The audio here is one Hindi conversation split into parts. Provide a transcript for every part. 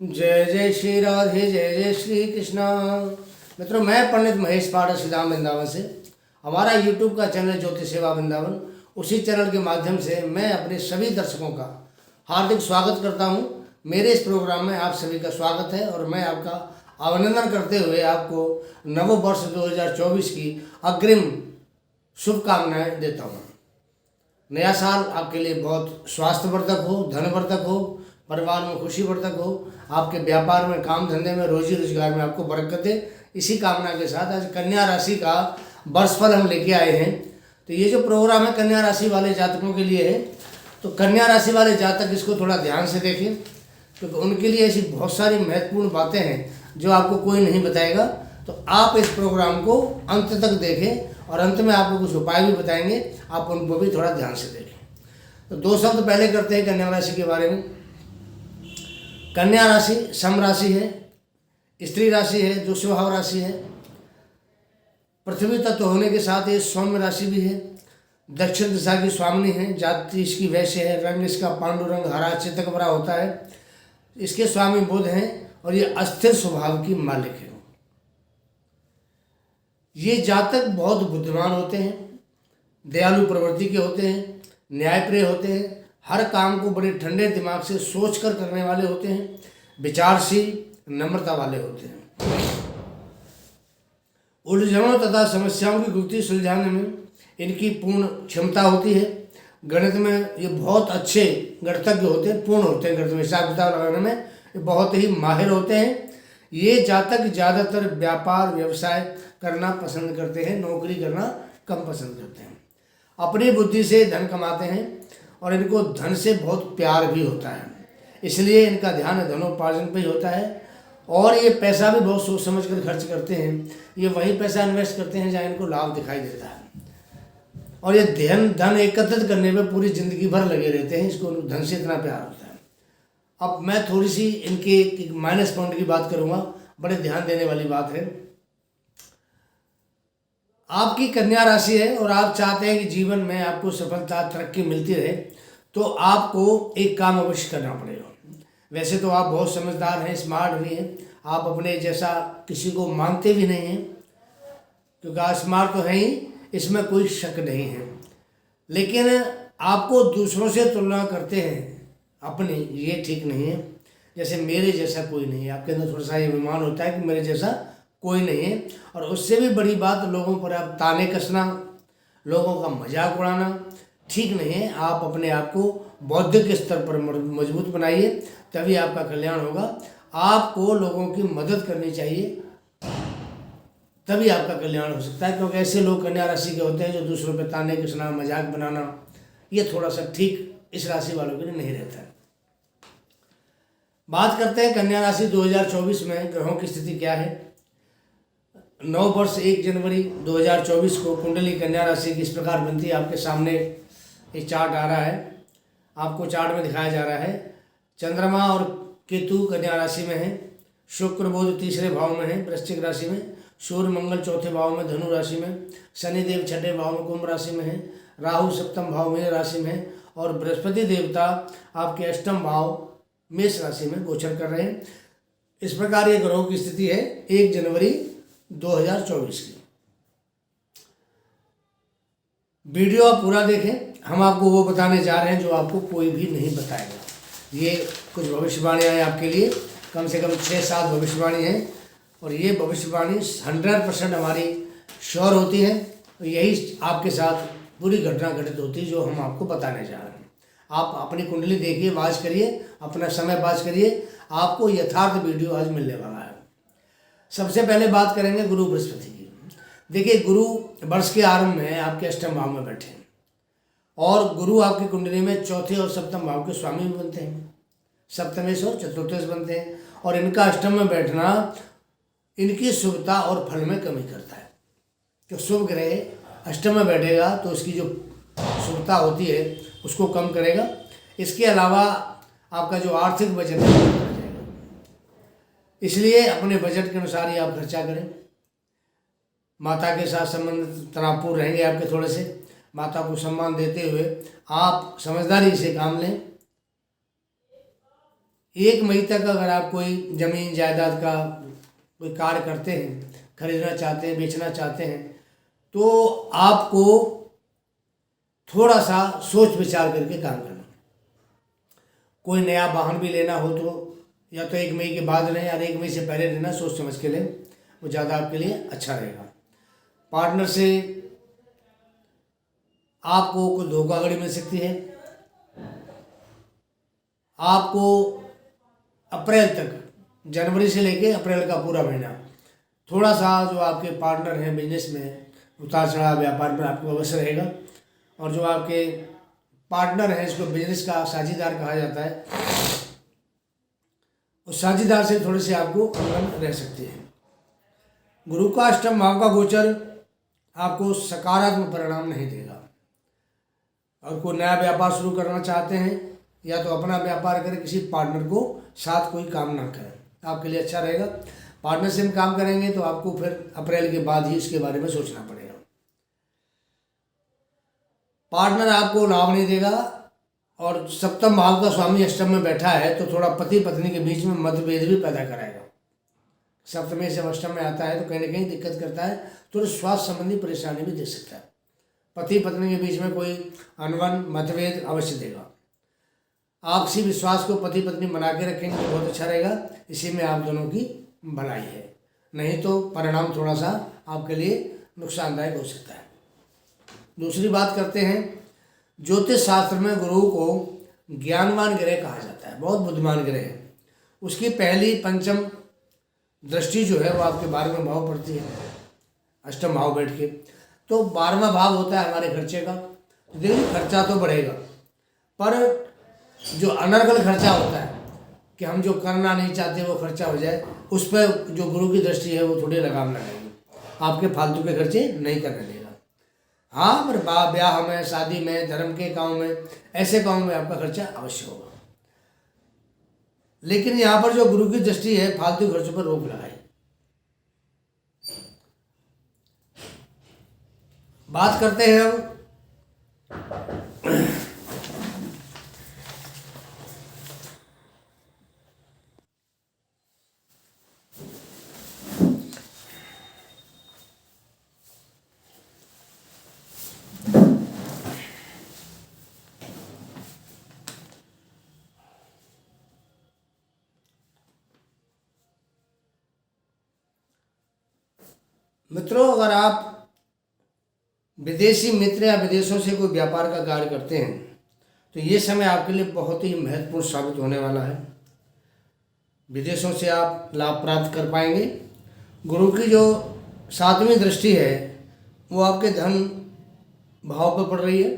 जय जय श्री राधे, जय जय श्री कृष्णा। मित्रों, मैं पंडित महेश पाठक श्रीधाम वृंदावन से, हमारा यूट्यूब का चैनल ज्योति सेवा वृंदावन, उसी चैनल के माध्यम से मैं अपने सभी दर्शकों का हार्दिक स्वागत करता हूं। मेरे इस प्रोग्राम में आप सभी का स्वागत है और मैं आपका अभिनंदन करते हुए आपको नव वर्ष 2024 की अग्रिम शुभकामनाएं देता हूं। नया साल आपके लिए बहुत स्वास्थ्यवर्धक हो, धनवर्धक हो, परिवार में खुशी वर्धक हो, आपके व्यापार में, काम धंधे में, रोजी रोजगार में आपको बरकत दे। इसी कामना के साथ आज कन्या राशि का वर्षफल हम लेके आए हैं। तो ये जो प्रोग्राम है कन्या राशि वाले जातकों के लिए है। तो कन्या राशि वाले जातक इसको थोड़ा ध्यान से देखें, क्योंकि उनके लिए ऐसी बहुत सारी महत्वपूर्ण बातें हैं जो आपको कोई नहीं बताएगा। तो आप इस प्रोग्राम को अंत तक देखें और अंत में आपको कुछ उपाय भी बताएंगे, आप उनको भी थोड़ा ध्यान से देखें। तो दो शब्द पहले करते हैं कन्या राशि के बारे में। कन्या राशि सम राशि है, स्त्री राशि है, जो स्वभाव राशि है। पृथ्वी तत्व होने के साथ ये सौम्य राशि भी है। दक्षिण दिशा की स्वामिनी है। जाति इसकी वैश्य है। रंग इसका पांडु रंग हरा चित्तक भरा होता है। इसके स्वामी बुध हैं और ये अस्थिर स्वभाव की मालिक है। ये जातक बहुत बुद्धिमान होते हैं, दयालु प्रवृत्ति के होते हैं, न्यायप्रिय होते हैं, हर काम को बड़े ठंडे दिमाग से सोचकर करने वाले होते हैं, विचारशील, नम्रता वाले होते हैं। उलझनों तथा समस्याओं की गुत्थी सुलझाने में इनकी पूर्ण क्षमता होती है। गणित में ये बहुत अच्छे गणितज्ञ होते हैं, पूर्ण होते हैं। गणित में हिसाब किताब लगाने में ये बहुत ही माहिर होते हैं। ये जातक ज़्यादातर व्यापार व्यवसाय करना पसंद करते हैं, नौकरी करना कम पसंद करते हैं। अपनी बुद्धि से धन कमाते हैं और इनको धन से बहुत प्यार भी होता है, इसलिए इनका ध्यान धनोपार्जन पे ही होता है। और ये पैसा भी बहुत सोच समझ कर खर्च करते हैं। ये वही पैसा इन्वेस्ट करते हैं जहाँ इनको लाभ दिखाई देता है। और ये धन एकत्रित करने में पूरी ज़िंदगी भर लगे रहते हैं। इसको धन से इतना प्यार होता है। अब मैं थोड़ी सी इनके माइनस पॉइंट की बात करूँगा, बड़े ध्यान देने वाली बात है। आपकी कन्या राशि है और आप चाहते हैं कि जीवन में आपको सफलता तरक्की मिलती रहे, तो आपको एक काम अवश्य करना पड़ेगा। वैसे तो आप बहुत समझदार हैं, स्मार्ट भी हैं, आप अपने जैसा किसी को मानते भी नहीं हैं, क्योंकि आप स्मार्ट तो हैं ही, इसमें कोई शक नहीं है। लेकिन आपको दूसरों से तुलना करते हैं अपनी, ये ठीक नहीं है। जैसे मेरे जैसा कोई नहीं है, आपके अंदर थोड़ा सा ये अभिमान होता है कि मेरे जैसा कोई नहीं है। और उससे भी बड़ी बात, लोगों पर आप ताने कसना, लोगों का मजाक उड़ाना ठीक नहीं है। आप अपने आप को बौद्धिक स्तर पर मजबूत बनाइए, तभी आपका कल्याण होगा। आपको लोगों की मदद करनी चाहिए, तभी आपका कल्याण हो सकता है। क्योंकि ऐसे लोग कन्या राशि के होते हैं जो दूसरों पे ताने कसना, मजाक बनाना, ये थोड़ा सा ठीक इस राशि वालों के लिए नहीं रहता है। बात करते हैं कन्या राशि 2024 में ग्रहों की स्थिति क्या है। नव वर्ष 1 जनवरी 2024 को कुंडली कन्या राशि की इस प्रकार बनती है। आपके सामने एक चार्ट आ रहा है, आपको चार्ट में दिखाया जा रहा है। चंद्रमा और केतु कन्या राशि में है, शुक्र बुध तीसरे भाव में है वृश्चिक राशि में, सूर्य मंगल चौथे भाव में धनु राशि में, शनिदेव छठे भाव में कुंभ राशि में है, राहु सप्तम भाव में राशि में है और बृहस्पति देवता आपके अष्टम भाव मेष राशि में गोचर कर रहे हैं। इस प्रकार ये ग्रहों की स्थिति है 1 जनवरी 2024 की। वीडियो आप पूरा देखें, हम आपको वो बताने जा रहे हैं जो आपको कोई भी नहीं बताएगा। ये कुछ भविष्यवाणियाँ हैं आपके लिए, कम से कम 6-7 भविष्यवाणी हैं और ये भविष्यवाणी 100% हमारी श्योर होती है। तो यही आपके साथ पूरी घटना घटित होती है जो हम आपको बताने जा रहे हैं। आप अपनी कुंडली देखिए, वाच करिए, अपना समय वाच करिए, आपको यथार्थ वीडियो आज मिलने वाला है। सबसे पहले बात करेंगे गुरु बृहस्पति की। देखिए, गुरु वर्ष के आरंभ में आपके अष्टम भाव में बैठे हैं और गुरु आपकी कुंडली में चौथे और सप्तम भाव के स्वामी भी बनते हैं, सप्तमेश और चतुर्थेश बनते हैं। और इनका अष्टम में बैठना इनकी शुभता और फल में कमी करता है। तो शुभ ग्रह अष्टम में बैठेगा तो उसकी जो शुभता होती है उसको कम करेगा। इसके अलावा आपका जो आर्थिक बजट है वो बढ़ जाएगा, इसलिए अपने बजट के अनुसार ही आप खर्चा करें। माता के साथ संबंध तनावपूर्ण रहेंगे आपके थोड़े से। माता को सम्मान देते हुए आप समझदारी से काम लें। 1 मई तक अगर आप कोई ज़मीन जायदाद का कोई कार्य करते हैं, खरीदना चाहते हैं, बेचना चाहते हैं, तो आपको थोड़ा सा सोच विचार करके काम करना। कोई नया वाहन भी लेना हो तो या तो 1 मई के बाद लें या 1 मई से पहले लेना, सोच समझ के लें, वो ज़्यादा आपके लिए अच्छा रहेगा। पार्टनर से आपको कुछ धोखाधड़ी मिल सकती है। आपको अप्रैल तक, जनवरी से लेके अप्रैल का पूरा महीना थोड़ा सा जो आपके पार्टनर हैं बिजनेस में, उतार चढ़ाव व्यापार में आपको अवश्य रहेगा। और जो आपके पार्टनर हैं, इसको बिजनेस का साझीदार कहा जाता है, उस साझीदार से थोड़े से आपको अनबन रह सकती है। गुरु का अष्टम भाव का गोचर आपको सकारात्मक परिणाम नहीं देगा। और कोई नया व्यापार शुरू करना चाहते हैं या तो अपना व्यापार करें, किसी पार्टनर को साथ कोई काम ना करें, आपके लिए अच्छा रहेगा। पार्टनर से हम काम करेंगे तो आपको फिर अप्रैल के बाद ही इसके बारे में सोचना पड़ेगा। पार्टनर आपको लाभ नहीं देगा और सप्तम भाव का स्वामी अष्टम में बैठा है तो थोड़ा पति पत्नी के बीच में मतभेद भी पैदा कराएगा। सप्तमी से अष्टम में आता है तो कहीं ना कहीं दिक्कत करता है, थोड़ी स्वास्थ्य संबंधी परेशानी भी दे सकता है। पति पत्नी के बीच में कोई अनबन मतभेद अवश्य देगा। आपसी विश्वास को पति पत्नी बना के रखेंगे तो बहुत अच्छा रहेगा, इसी में आप दोनों की भलाई है। नहीं तो परिणाम थोड़ा सा आपके लिए नुकसानदायक हो सकता है। दूसरी बात करते हैं, ज्योतिष शास्त्र में गुरु को ज्ञानवान ग्रह कहा जाता है, बहुत बुद्धिमान ग्रह है। उसकी पहली पंचम दृष्टि जो है वो आपके 12वें भाव पड़ती है, अष्टम भाव बैठ के। तो 12वां भाव होता है हमारे खर्चे का। तो देखिए खर्चा तो बढ़ेगा, पर जो अनर्गल खर्चा होता है कि हम जो करना नहीं चाहते वो खर्चा हो जाए, उस पर जो गुरु की दृष्टि है वो थोड़ी लगाम लगाएगी, आपके फालतू के खर्चे नहीं करने देगा। हाँ, पर ब्याह में, शादी में, धर्म के काम में, ऐसे काम में आपका खर्चा अवश्य होगा। लेकिन यहाँ पर जो गुरु की दृष्टि है फालतू खर्चों पर रोक लगाए। बात करते हैं हम मित्रों, अगर आप विदेशी मित्र या विदेशों से कोई व्यापार का कार्य करते हैं तो ये समय आपके लिए बहुत ही महत्वपूर्ण साबित होने वाला है। विदेशों से आप लाभ प्राप्त कर पाएंगे। गुरु की जो 7वीं दृष्टि है वो आपके धन भाव पर पड़ रही है।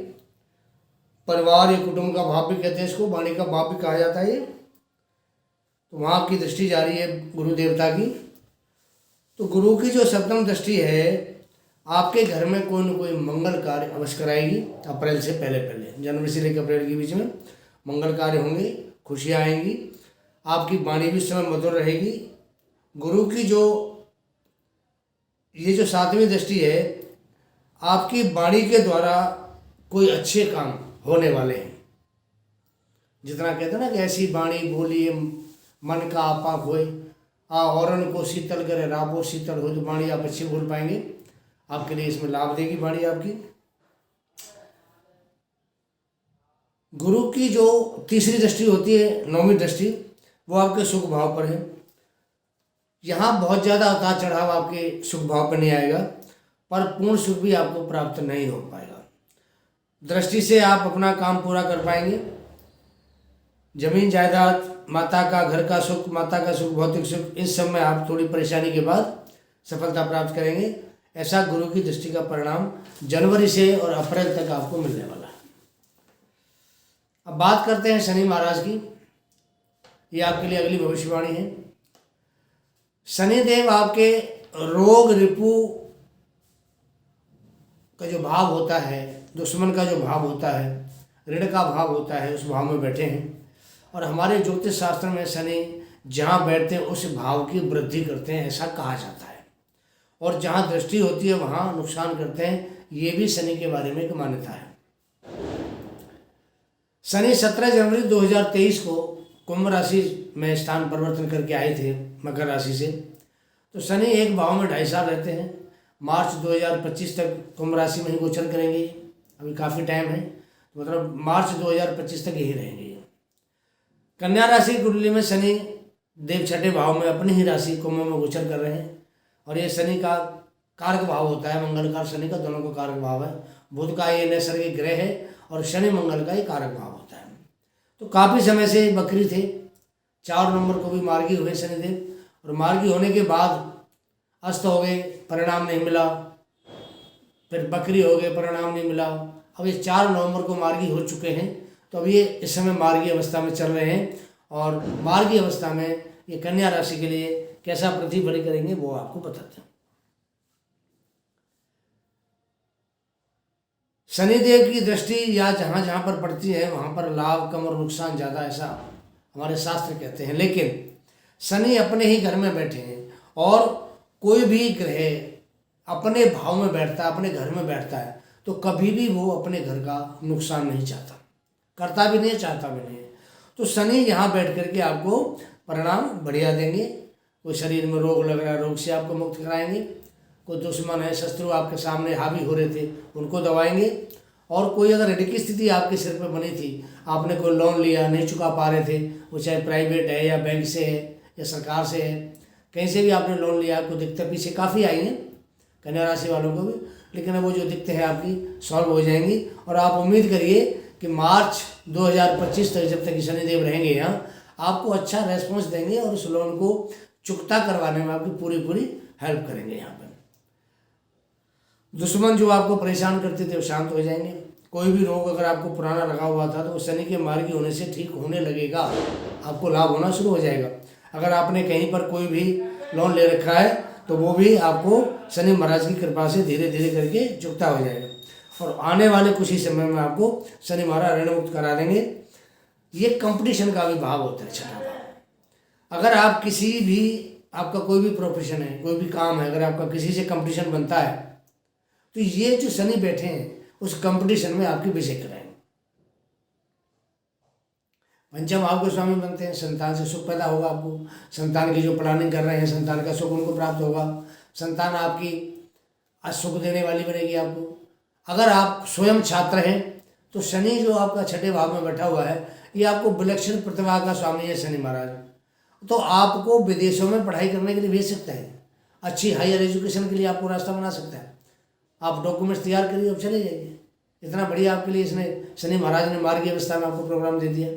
परिवार या कुटुंब का भाव भी कहते हैं इसको, वाणी का भाव भी कहा जाता है ये। तो वहाँ आपकी दृष्टि जा रही है गुरु देवता की। तो गुरु की जो 7वीं दृष्टि है आपके घर में कोई न कोई मंगल कार्य अवश्य कराएगी। अप्रैल से पहले पहले, जनवरी से लेकर अप्रैल के बीच में मंगल कार्य होंगे, खुशियाँ आएंगी, आपकी वाणी भी इस समय मधुर रहेगी। गुरु की जो ये जो 7वीं दृष्टि है आपकी वाणी के द्वारा कोई अच्छे काम होने वाले हैं। जितना कहते हैं ना कि ऐसी वाणी बोलिए मन का आपा खोए, औरन को शीतल करे राबो शीतल हो, तो वाणी आप अच्छी बोल पाएंगे, आपके लिए इसमें लाभ देगी वाणी आपकी। गुरु की जो 3री दृष्टि होती है, 9वीं दृष्टि, वो आपके सुख भाव पर है। यहाँ बहुत ज़्यादा उतार चढ़ाव आपके सुख भाव पर नहीं आएगा, पर पूर्ण सुख भी आपको प्राप्त नहीं हो पाएगा। दृष्टि से आप अपना काम पूरा कर पाएंगे। जमीन जायदाद, माता का घर का सुख, माता का सुख, भौतिक सुख, इस सब में आप थोड़ी परेशानी के बाद सफलता प्राप्त करेंगे। ऐसा गुरु की दृष्टि का परिणाम जनवरी से और अप्रैल तक आपको मिलने वाला है। अब बात करते हैं शनि महाराज की। ये आपके लिए अगली भविष्यवाणी है। शनिदेव आपके रोग रिपु का जो भाव होता है, दुश्मन का जो भाव होता है, ऋण का भाव होता है, उस भाव में बैठे हैं। और हमारे ज्योतिष शास्त्र में शनि जहाँ बैठते हैं उस भाव की वृद्धि करते हैं, ऐसा कहा जाता है। और जहाँ दृष्टि होती है वहाँ नुकसान करते हैं, ये भी शनि के बारे में एक मान्यता है। शनि 17 जनवरी 2023 को कुंभ राशि में स्थान परिवर्तन करके आए थे मकर राशि से। तो शनि एक भाव में 2.5 साल रहते हैं। मार्च 2025 तक कुंभ राशि में ही गोचर करेंगे, अभी काफ़ी टाइम है, मतलब मार्च 2025 तक यही रहेंगे। कन्या राशि की कुंडली में शनि देव छठे भाव में अपनी ही राशि कुंभ में गोचर कर रहे हैं, और ये शनि का कारक भाव होता है, मंगल का शनि का दोनों का कारक भाव है। बुध का ये नैसर्गिक ग्रह है और शनि मंगल का ही कारक भाव होता है। तो काफ़ी समय से बकरी थे, 4 नवंबर को भी मार्गी हुए शनिदेव, और मार्गी होने के बाद अस्त हो गए, परिणाम नहीं मिला, फिर बकरी हो गए, परिणाम नहीं मिला। अब ये 4 नवंबर को मार्गी हो चुके हैं, तो अब ये इस समय मार्गी अवस्था में चल रहे हैं, और मार्गी अवस्था में ये कन्या राशि के लिए कैसा प्रतिफल करेंगे वो आपको बताते हैं। शनिदेव की दृष्टि या जहाँ जहाँ पर पड़ती है वहाँ पर लाभ कम और नुकसान ज़्यादा, ऐसा हमारे शास्त्र कहते हैं। लेकिन शनि अपने ही घर में बैठे हैं, और कोई भी ग्रह अपने भाव में बैठता है, अपने घर में बैठता है, तो कभी भी वो अपने घर का नुकसान नहीं चाहता, करता भी नहीं, चाहता भी नहीं। तो शनि यहाँ बैठ करके आपको परिणाम बढ़िया देंगे। कोई शरीर में रोग लग रहा है, रोग से आपको मुक्त कराएंगे। कोई दुश्मन है, शत्रु आपके सामने हावी हो रहे थे, उनको दबाएंगे। और कोई अगर ऋण की स्थिति आपके सिर पर बनी थी, आपने कोई लोन लिया, नहीं चुका पा रहे थे, वो चाहे प्राइवेट है या बैंक से है या सरकार से है, कहीं से भी आपने लोन लिया, आपको दिक्कतें पीछे काफ़ी आई हैं कन्या राशि वालों को भी, लेकिन अब वो जो दिक्कतें हैं आपकी सॉल्व हो जाएंगी। और आप उम्मीद करिए कि मार्च 2025 तक जब तक शनिदेव रहेंगे यहाँ, आपको अच्छा रेस्पॉन्स देंगे और उस लोन को चुकता करवाने में आपकी पूरी हेल्प करेंगे। यहाँ पर दुश्मन जो आपको परेशान करते थे वो शांत हो जाएंगे। कोई भी रोग अगर आपको पुराना लगा हुआ था तो वो शनि के मार्गी होने से ठीक होने लगेगा, आपको लाभ होना शुरू हो जाएगा। अगर आपने कहीं पर कोई भी लोन ले रखा है तो वो भी आपको शनि महाराज की कृपा से धीरे धीरे करके चुकता हो जाएगा, और आने वाले कुछ ही समय में आपको शनि महाराज ऋण मुक्त करा देंगे। ये कंपटीशन का भी भाव होता है, छठा भाव। अगर आप किसी भी, आपका कोई भी प्रोफेशन है, कोई भी काम है, अगर आपका किसी से कंपटीशन बनता है, तो ये जो शनि बैठे हैं उस कंपटीशन में आपकी विजय कराएंगे। पंचम भाव के स्वामी बनते हैं, संतान से सुख पैदा होगा आपको। संतान की जो प्लानिंग कर रहे हैं, संतान का सुख उनको प्राप्त होगा। संतान आपकी सुख देने वाली बनेगी आपको। अगर आप स्वयं छात्र हैं तो शनि जो आपका छठे भाव में बैठा हुआ है, ये आपको विलक्षण प्रतिभा का स्वामी है शनि महाराज, तो आपको विदेशों में पढ़ाई करने के लिए भेज सकता है, अच्छी हायर एजुकेशन के लिए आपको रास्ता बना सकता है। आप डॉक्यूमेंट्स तैयार करिए, अब चले जाइए। इतना बढ़िया आपके लिए इसने शनि महाराज ने मार्गी अवस्था में आपको प्रोग्राम दे दिया।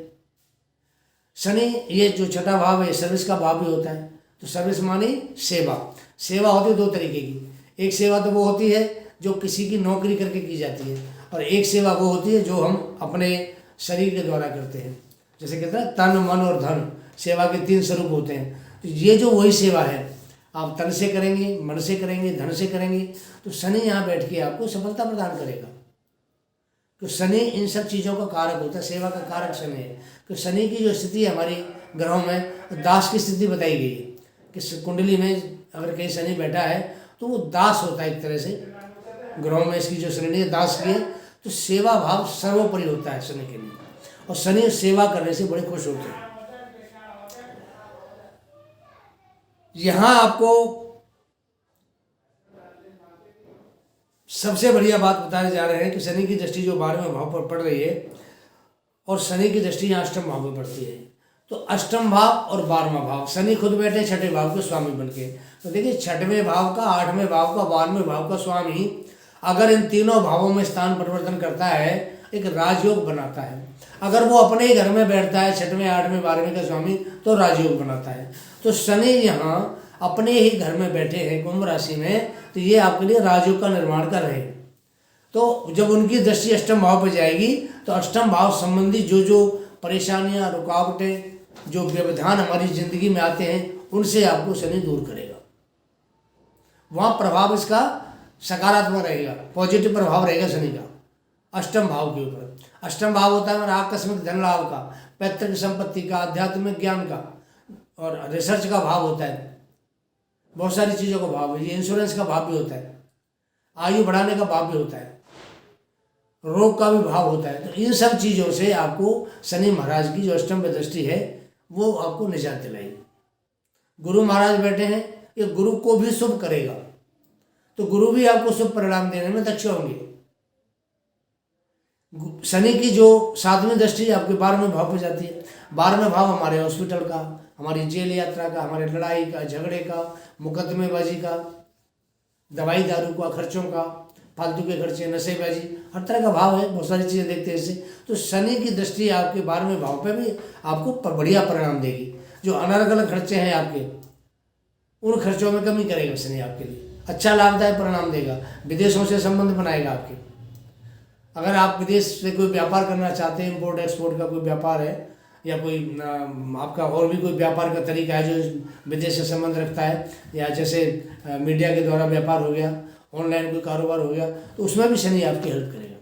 शनि ये जो छठा भाव है सर्विस का भाव भी होता है, तो सर्विस मानी सेवा। सेवा होती है 2 तरीके की, एक सेवा तो वो होती है जो किसी की नौकरी करके की जाती है, और एक सेवा वो होती है जो हम अपने शरीर के द्वारा करते हैं। जैसे कहते हैं तन मन और धन, सेवा के 3 स्वरूप होते हैं। तो ये जो वही सेवा है, आप तन से करेंगे, मन से करेंगे, धन से करेंगे, तो शनि यहाँ बैठ के आपको सफलता प्रदान करेगा। तो शनि इन सब चीज़ों का कारक होता है, सेवा का कारक शनि है। तो शनि की जो स्थिति है हमारी ग्रहों में, दास की स्थिति बताई गई है कि कुंडली में अगर कहीं शनि बैठा है तो वो दास होता है एक तरह से। ग्रहों में इसकी जो शनि है दास की है, तो सेवा भाव सर्वोपरि होता है शनि के लिए, और शनि सेवा करने से बड़े खुश होते हैं। यहाँ आपको सबसे बढ़िया बात बताने जा रहे हैं कि शनि की दृष्टि जो 12वें भाव पर पड़ रही है, और शनि की दृष्टि यहाँ अष्टम भाव में पड़ती है। तो अष्टम भाव और 12वां भाव, शनि खुद बैठे छठे भाव के स्वामी बनके। तो देखिए 6वें भाव का, 8वें भाव का, 12वें भाव का स्वामी अगर इन तीनों भावों में स्थान परिवर्तन करता है, एक राजयोग बनाता है। अगर वो अपने ही घर में बैठता है 6वें, 8वें, 12वें का स्वामी, तो राजयोग बनाता है। तो शनि यहाँ अपने ही घर में बैठे हैं कुंभ राशि में, तो ये आपके लिए राजयोग का निर्माण कर रहे हैं। तो जब उनकी दृष्टि अष्टम भाव पर जाएगी तो अष्टम भाव संबंधी जो परेशानियां, रुकावटें, जो व्यवधान हमारी जिंदगी में आते हैं, उनसे आपको शनि दूर करेगा। वहाँ प्रभाव इसका सकारात्मक रहेगा, पॉजिटिव प्रभाव रहेगा शनि का अष्टम भाव के ऊपर। अष्टम भाव होता है हमारा आकस्मिक धन लाभ का, पैतृक संपत्ति का, आध्यात्मिक ज्ञान का, और रिसर्च का भाव होता है। बहुत सारी चीज़ों का भाव है। ये इंश्योरेंस का भाव भी होता है, आयु बढ़ाने का भाव भी होता है, रोग का भी भाव होता है। तो इन सब चीज़ों से आपको शनि महाराज की जो अष्टम में दृष्टि है वो आपको निजात दिलाएगी। गुरु महाराज बैठे हैं, ये गुरु को भी शुभ करेगा, तो गुरु भी आपको शुभ परिणाम देने में दक्ष होंगे। शनि की जो 7वीं दृष्टि आपके 12वें भाव पर जाती है। 12वें भाव हमारे हॉस्पिटल का, हमारी जेल यात्रा का, हमारे लड़ाई का, झगड़े का, मुकदमेबाजी का, दवाई दारू का खर्चों का, फालतू के खर्चे, नशेबाजी, हर तरह का भाव है। बहुत सारी चीज़ें देखते हैं इससे। तो शनि की दृष्टि आपके 12वें भाव पे भी आपको बढ़िया परिणाम देगी। जो अनर्गल खर्चे हैं आपके, उन खर्चों में कमी करेगा शनि आपके लिए, अच्छा लाभदायक परिणाम देगा। विदेशों से संबंध बनाएगा आपके। अगर आप विदेश से कोई व्यापार करना चाहते हैं, इम्पोर्ट एक्सपोर्ट का कोई व्यापार है, या कोई आपका और भी कोई व्यापार का तरीका है जो विदेश से संबंध रखता है, या जैसे मीडिया के द्वारा व्यापार हो गया, ऑनलाइन कोई कारोबार हो गया, तो उसमें भी शनि आपकी हेल्प करेगा।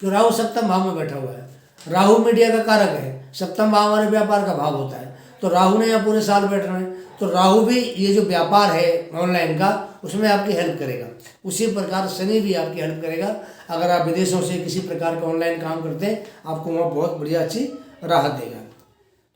तो राहु सप्तम भाव में बैठा हुआ है। राहु मीडिया का कारक है, सप्तम भाव हमारे व्यापार का भाव होता है। तो राहु ने यहाँ पूरे साल बैठना है, तो राहु भी ये जो व्यापार है ऑनलाइन का, उसमें आपकी हेल्प करेगा। उसी प्रकार शनि भी आपकी हेल्प करेगा। अगर आप विदेशों से किसी प्रकार का ऑनलाइन काम करते हैं, आपको वहाँ बहुत बढ़िया अच्छी राहत देगा।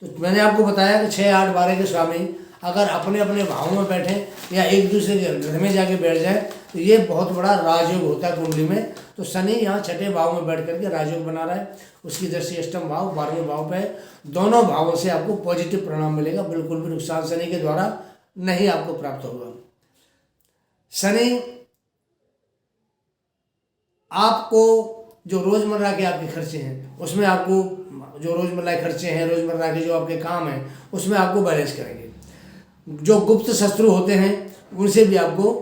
तो मैंने आपको बताया कि 6, 8, 12 के स्वामी अगर अपने अपने भावों में बैठें या एक दूसरे के घर में जाके बैठ जाए, तो ये बहुत बड़ा राजयोग होता है कुंडली में। तो शनि यहाँ 6ठे भाव में बैठ करके राजयोग बना रहा है। उसकी दृष्टि अष्टम भाव 12वें भाव पे है। दोनों भावों से आपको पॉजिटिव परिणाम मिलेगा, बिल्कुल भी नुकसान शनि के द्वारा नहीं आपको प्राप्त होगा। शनि आपको जो रोज़मर्रा के आपके खर्चे हैं, उसमें आपको जो रोज़मर्रा के खर्चे हैं, रोज़मर्रा के जो आपके काम हैं, उसमें आपको बैलेंस करेंगे। जो गुप्त शत्रु होते हैं, उनसे भी आपको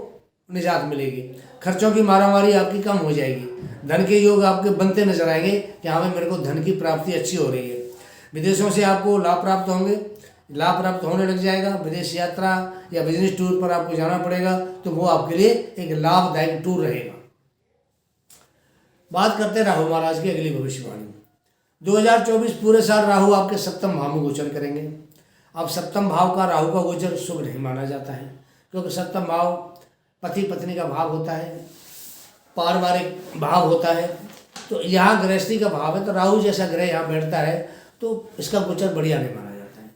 निजात मिलेगी। खर्चों की मारामारी आपकी कम हो जाएगी। धन के योग आपके बनते नजर आएंगे कि हाँ भाई मेरे को धन की प्राप्ति अच्छी हो रही है। विदेशों से आपको लाभ प्राप्त होंगे, लाभ प्राप्त होने लग जाएगा। विदेश यात्रा या बिजनेस टूर पर आपको जाना पड़ेगा, तो वो आपके लिए एक लाभदायक टूर रहेगा। बात करते हैं राहु महाराज की अगली भविष्यवाणी। 2024 पूरे साल राहु आपके सप्तम भाव में गोचर करेंगे। अब सप्तम भाव का राहु का गोचर शुभ नहीं माना जाता है, क्योंकि सप्तम भाव पति पत्नी का भाव होता है, पारिवारिक भाव होता है। तो यहाँ गृहस्थी का भाव है, तो राहु जैसा ग्रह यहाँ बैठता है, तो इसका गोचर बढ़िया नहीं माना जाता है।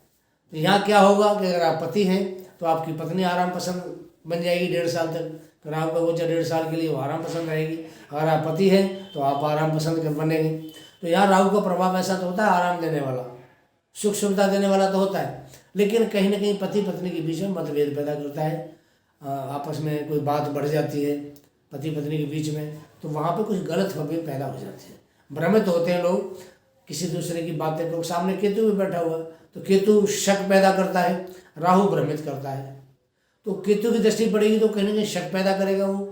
तो यहाँ क्या होगा कि अगर आप पति हैं तो आपकी पत्नी आराम पसंद बन जाएगी 1.5 साल तक। तो राहु का गोचर 1.5 साल के लिए वो आराम पसंद रहेगी। अगर आप पति हैं तो आप आराम पसंद कर बनेंगे। तो यहाँ राहु का प्रभाव ऐसा तो होता है आराम देने वाला, सुख सुविधा देने वाला तो होता है, लेकिन कहीं ना कहीं पति पत्नी के बीच में मतभेद पैदा करता है। आपस में कोई बात बढ़ जाती है पति पत्नी के बीच में, तो वहाँ पे कुछ गलत फहमी पैदा हो जाती है। भ्रमित होते हैं लोग किसी दूसरे की बातें को। सामने केतु भी बैठा हुआ, तो केतु शक पैदा करता है, राहु भ्रमित करता है। तो केतु की दृष्टि पड़ेगी तो कहीं ना कहीं शक पैदा करेगा वो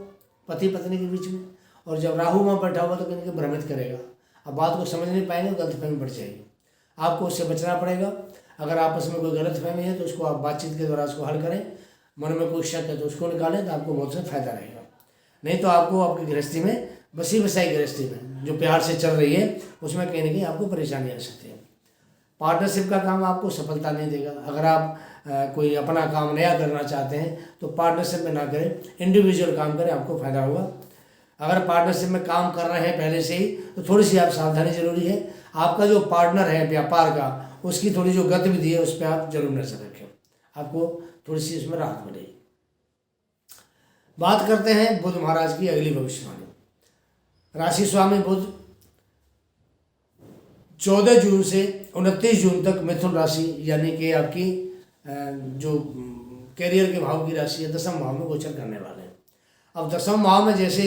पति पत्नी के बीच में, और जब राहु वहाँ बैठा हुआ तो कहीं ना कहीं भ्रमित करेगा। अब बात को समझ नहीं पाएंगे, गलतफहमी बढ़ जाएगी। आपको उससे बचना पड़ेगा। अगर आपस में कोई गलतफहमी है तो उसको आप बातचीत के द्वारा उसको हल करें। मन में कोई शक है तो उसको निकालें, तो आपको बहुत सा फायदा रहेगा। नहीं तो आपको आपकी गृहस्थी में, बसी बसाई गृहस्थी में जो प्यार से चल रही है, उसमें कहीं ना कहीं आपको परेशानी आ सकती है। पार्टनरशिप का काम आपको सफलता नहीं देगा। अगर आप कोई अपना काम नया करना चाहते हैं तो पार्टनरशिप में ना करें, इंडिविजुअल काम करें, आपको फायदा होगा। अगर पार्टनरशिप में काम कर रहे हैं पहले से ही, तो थोड़ी सी आप सावधानी जरूरी है। आपका जो पार्टनर है व्यापार का, उसकी थोड़ी जो गतिविधि है उस पर आप जरूर नजर रखें, आपको थोड़ी सी इसमें राहत मिलेगी। बात करते हैं बुध महाराज की अगली भविष्यवाणी। राशि स्वामी बुध 14 जून से 29 जून तक मिथुन राशि यानी कि आपकी जो कैरियर के भाव की राशि है, दसम भाव में गोचर करने वाले हैं। अब दसम भाव में जैसे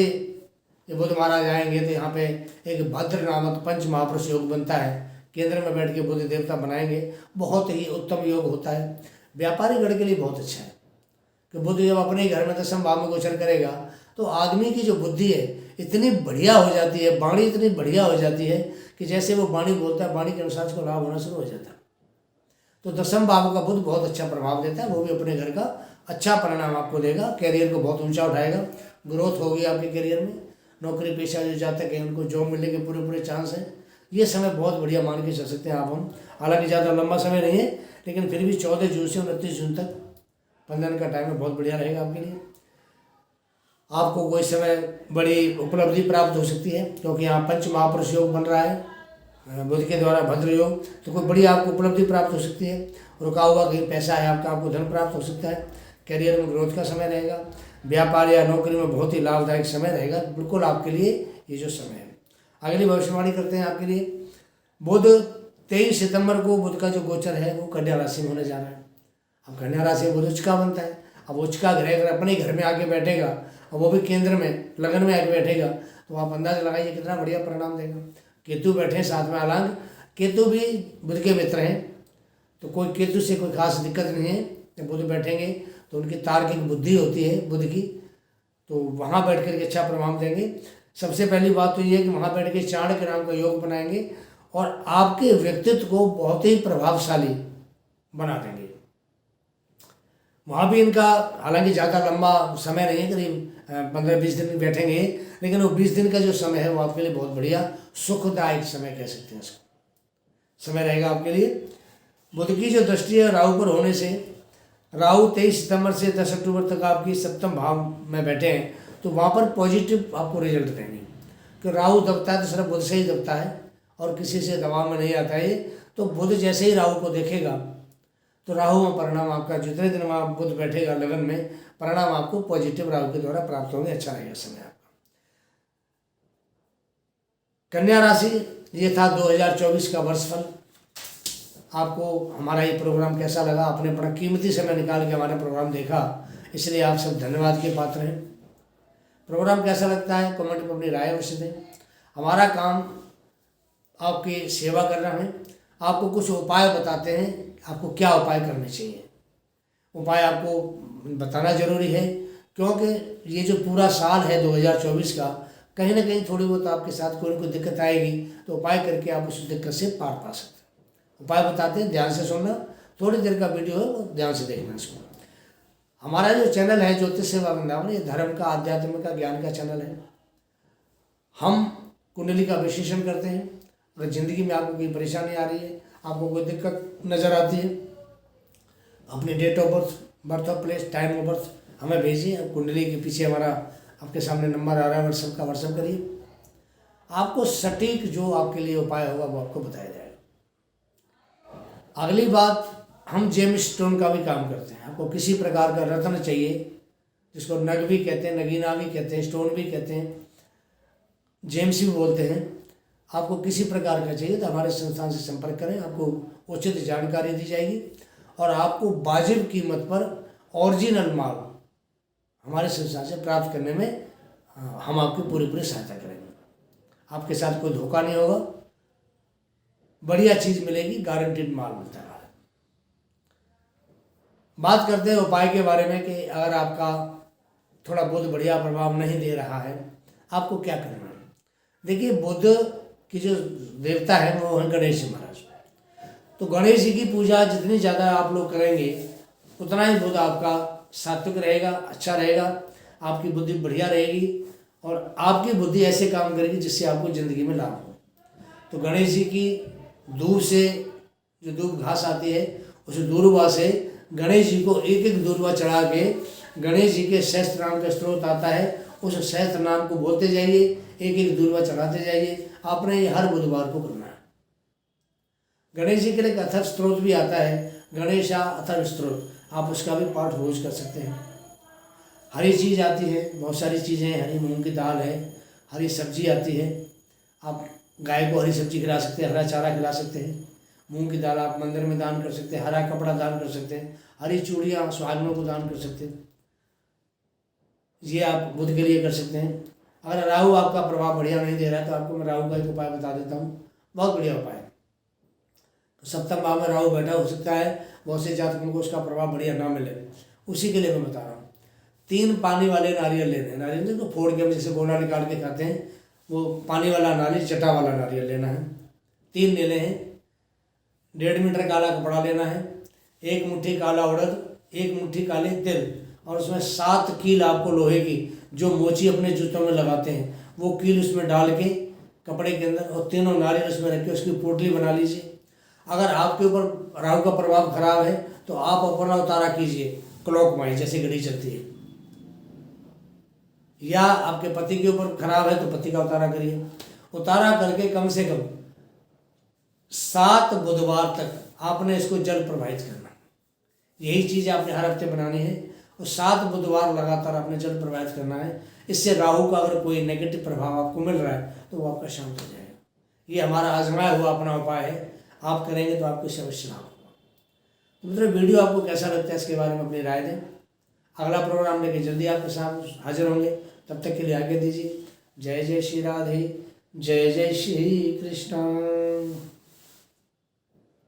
ये बुध महाराज आएंगे तो यहाँ पे एक भद्र नामक पंच महापुरुष योग बनता है। केंद्र में बैठ के बुध देवता बनाएंगे, बहुत ही उत्तम योग होता है। व्यापारी गण के लिए बहुत अच्छा है कि बुध जब अपने घर में दसम भाव में गोचर करेगा तो आदमी की जो बुद्धि है इतनी बढ़िया हो जाती है, वाणी इतनी बढ़िया हो जाती है कि जैसे वो वाणी बोलता है, वाणी के अनुसार उसको लाभ होना शुरू हो जाता है। तो दसम भाव का बुध बहुत अच्छा प्रभाव देता है, वो भी अपने घर का अच्छा परिणाम आपको देगा। कैरियर को बहुत ऊंचा उठाएगा, ग्रोथ होगी आपके कैरियर में। नौकरी पेशा जो जातक हैं उनको जॉब मिलने के पूरे पूरे चांस हैं। ये समय बहुत बढ़िया मान के चल सकते हैं आप हम। हालांकि ज़्यादा लंबा समय नहीं है, लेकिन फिर भी 14 जून से 29 जून तक 15 दिन का टाइम है, बहुत बढ़िया रहेगा आपके लिए। आपको कोई समय बड़ी उपलब्धि प्राप्त हो सकती है, क्योंकि यहाँ पंच महापुरुष योग बन रहा है। बुध के द्वारा भद्र योग, तो कोई बड़ी आपको उपलब्धि प्राप्त हो सकती है। रुका हुआ कहीं पैसा है आपका, आपको धन प्राप्त हो सकता है। करियर में ग्रोथ का समय रहेगा। व्यापार या नौकरी में बहुत ही लाभदायक समय रहेगा, बिल्कुल आपके लिए ये जो समय है। अगली भविष्यवाणी करते हैं आपके लिए। बुध 23 सितंबर को बुध का जो गोचर है वो कन्या राशि में होने जा रहा है। अब कन्या राशि में बुध उच्च का बनता है। अब उच्च का ग्रह अगर अपने घर में आके बैठेगा और वो भी केंद्र में लगन में आके बैठेगा, तो आप अंदाजा लगाइए कितना बढ़िया परिणाम देगा। केतु बैठे साथ में, हालांकि केतु भी बुध के मित्र हैं, तो कोई केतु से कोई खास दिक्कत नहीं है। जब बुध बैठेंगे तो उनकी तार्किक बुद्धि होती है बुध की, तो वहाँ बैठ करके अच्छा प्रभाव देंगे। सबसे पहली बात तो ये है कि वहाँ बैठ के चाणक्य नाम का योग बनाएंगे और आपके व्यक्तित्व को बहुत ही प्रभावशाली बना देंगे। वहाँ भी इनका हालांकि ज़्यादा लंबा समय नहीं है, करीब 15-20 दिन बैठेंगे, लेकिन वो 20 दिन का जो समय है वो आपके लिए बहुत बढ़िया सुखदायक समय कह सकते हैं इसको, समय रहेगा आपके लिए। बुध की जो दृष्टि है राहु पर होने से, राहु 23 सितंबर से 10 अक्टूबर तक आपकी सप्तम भाव में बैठे हैं, तो वहाँ पर पॉजिटिव आपको रिजल्ट देंगे। कि राहु दबता है तो सिर्फ बुध से ही दबता है और किसी से दबाव में नहीं आता है। तो बुध जैसे ही राहु को देखेगा तो राहु में परिणाम आपका, जितने दिन वहाँ बुध बैठेगा लगन में, परिणाम आपको पॉजिटिव राहु के द्वारा प्राप्त होंगे। अच्छा रहेगा समय आपका। कन्या राशि, ये था 2024 का वर्षफल। आपको हमारा ये प्रोग्राम कैसा लगा? आपने अपना कीमती समय निकाल के हमारा प्रोग्राम देखा, इसलिए आप सब धन्यवाद के पात्र हैं। प्रोग्राम कैसा लगता है कमेंट में अपनी राय अवश्य दें। हमारा काम आपकी सेवा करना है, आपको कुछ उपाय बताते हैं, आपको क्या उपाय करने चाहिए। उपाय आपको बताना जरूरी है, क्योंकि ये जो पूरा साल है 2024 का, कहीं ना कहीं थोड़ी बहुत आपके साथ कोई ना कोई दिक्कत आएगी, तो उपाय करके आप उस दिक्कत से पार पा सकते हैं। उपाय बताते हैं, ध्यान से सुनना। थोड़ी देर का वीडियो है, वो ध्यान से देखना इसको। हमारा जो चैनल है ज्योतिष सेवा वृंदावन, ये धर्म का, आध्यात्म का, ज्ञान का चैनल है। हम कुंडली का विश्लेषण करते हैं। अगर ज़िंदगी में आपको कोई परेशानी आ रही है, आपको कोई दिक्कत नज़र आती है, अपनी date of birth, birth of place, time of birth हमें भेजिए। कुंडली के पीछे हमारा आपके सामने नंबर आ रहा है व्हाट्सएप का, व्हाट्सएप करिए। आपको सटीक जो आपके लिए उपाय होगा वो आपको बताया जाएगा। अगली बात, हम जेम स्टोन का भी काम करते हैं। आपको किसी प्रकार का रत्न चाहिए, जिसको नग भी कहते हैं, नगीना भी कहते हैं, स्टोन भी कहते हैं, जेम्स भी बोलते हैं। आपको किसी प्रकार का चाहिए तो हमारे संस्थान से संपर्क करें, आपको उचित जानकारी दी जाएगी और आपको वाजिब कीमत पर ओरिजिनल माल हमारे संस्थान से प्राप्त करने में हम आपकी पूरी सहायता करेंगे। आपके साथ कोई धोखा नहीं होगा, बढ़िया चीज़ मिलेगी, गारंटीड माल मिलता है। बात करते हैं उपाय के बारे में कि अगर आपका थोड़ा बुध बढ़िया प्रभाव नहीं दे रहा है, आपको क्या करना है। देखिए, बुध की जो देवता है वो है गणेश जी महाराज। तो गणेश जी की पूजा जितनी ज़्यादा आप लोग करेंगे, उतना ही बुध आपका सात्विक रहेगा, अच्छा रहेगा, आपकी बुद्धि बढ़िया रहेगी और आपकी बुद्धि ऐसे काम करेगी जिससे आपको ज़िंदगी में लाभ हो। तो गणेश जी की दूब से, जो दूब घास आती है, उस दूर्वा से गणेश जी को एक एक दूर्वा चढ़ा के, गणेश जी के सहस्त्र नाम का स्त्रोत आता है, उस सहस्त्र नाम को बोलते जाइए, एक एक दूर्वा चढ़ाते जाइए। आपने ये हर बुधवार को करना है। गणेश जी के लिए एक अथर्व स्त्रोत भी आता है, गणेशा अथर्व स्त्रोत, आप उसका भी पाठ रोज कर सकते हैं। हरी चीज़ आती है, बहुत सारी चीज़ें, हरी मूंग की दाल है, हरी सब्जी आती है, आप गाय को हरी सब्जी खिला सकते हैं, हरा चारा खिला सकते हैं। मूंग की दाल आप मंदिर में दान कर सकते हैं, हरा कपड़ा दान कर सकते हैं, हरी चूड़ियाँ सुहागिनों को दान कर सकते हैं। ये आप बुध के लिए कर सकते हैं। अगर राहु आपका प्रभाव बढ़िया नहीं दे रहा है तो आपको मैं राहु का एक उपाय बता देता हूँ, बहुत बढ़िया उपाय है। तो सप्तम भाव में राहु बैठा, हो सकता है बहुत से जातकों को उसका प्रभाव बढ़िया ना मिले, उसी के लिए मैं बता रहा हूँ। 3 पानी वाले नारियल लेने हैं। नारियल तो फोड़ के हम जैसे गोला निकाल के खाते हैं, वो पानी वाला नारियल, जटा वाला नारियल लेना है। 3 लेने हैं। 1.5 मीटर काला कपड़ा लेना है, 1 मुट्ठी काला उड़द, 1 मुट्ठी काले तिल, और उसमें 7 कील आपको लोहे की, जो मोची अपने जूतों में लगाते हैं, वो कील उसमें डाल के कपड़े के अंदर, और तीनों नारियल उसमें रख के उसकी पोटली बना लीजिए। अगर आपके ऊपर राहु का प्रभाव खराब है तो आप अपना उतारा कीजिए क्लॉकवाइज, जैसे घड़ी चलती है, या आपके पति के ऊपर खराब है तो पति का उतारा करिए। उतारा करके कम से कम 7 बुधवार तक आपने इसको जल प्रवाहित करना। यही चीज़ आपने हर हफ्ते बनानी है और 7 बुधवार लगातार आपने जल प्रवाहित करना है। इससे राहु का अगर कोई नेगेटिव प्रभाव आपको मिल रहा है तो वो आपका शांत हो जाएगा। ये हमारा आजमाया हुआ अपना उपाय है, आप करेंगे तो आपको अवश्य लाभ होगा। तो मतलब वीडियो आपको कैसा लगता है इसके बारे में अपनी राय दें। अगला प्रोग्राम लेके जल्दी आपके साथ हाजिर होंगे, तब तक के लिए आगे दीजिए। जय जय श्री राधे, जय जय श्री कृष्ण।